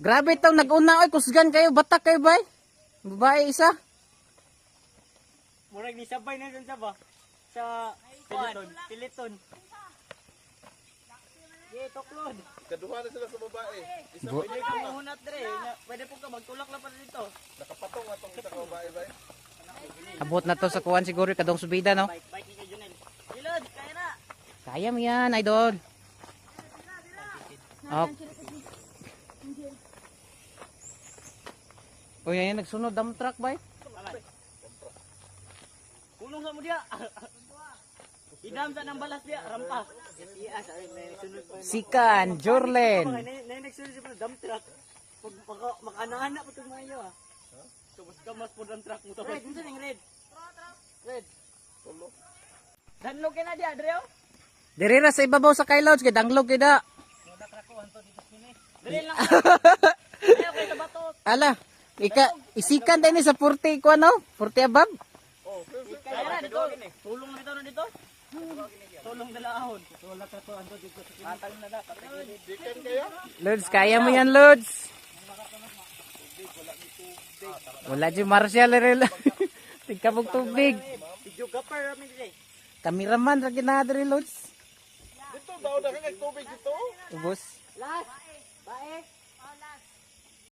Grabe tao nag-una oy, kusgan kayo, batak kayo bay. Babae isa. Murag ni sabay na dyan sa ba? Sa Piliton. Piliton. Yeah, toklod. Kaduha na sila sa babae. Isa Bu- pwede Pwede po hunat dre. Pwede po ka magtulak lang pa dito. nakapatong atong isa ka babae ba? Abot na to sa kuwan siguro kadong subida no. Bike ni kay Junel. Ilod, kaya na. Kaya mo yan, idol. Oh. Uy, yan nagsunod dump truck bay. Punong sa mo dia. Idam sa nang balas dia, rampa. Iya, sa may sunod pa. Sikan, Jorlen. Nay nagsunod sa dump truck. Pag makana-ana pa tong mga iyo ah. Kamas po dump truck mo to. Red, unsa ning red? Red. Tulo. Danlog na dia, Adreo. Diri ra sa ibabaw sa kailaw, kay danglog kida. Dali lang. Ayaw kay sa batot. Ala, isikan din ni sa 40 ko ano? 40 above. Kaya na dito. Tulong na dito na dito. Tulong na laahon. Wala ka to anto dito sa kinatang na da. Dikan kaya? Lods, kaya mo yan, Lods. Wala dyan Marshall rel. Tigkabog tubig. Video gapper kami dire. Kameraman ra ginadri, Lods. Dito daw na kay tubig dito. Ubos. Last. Bae.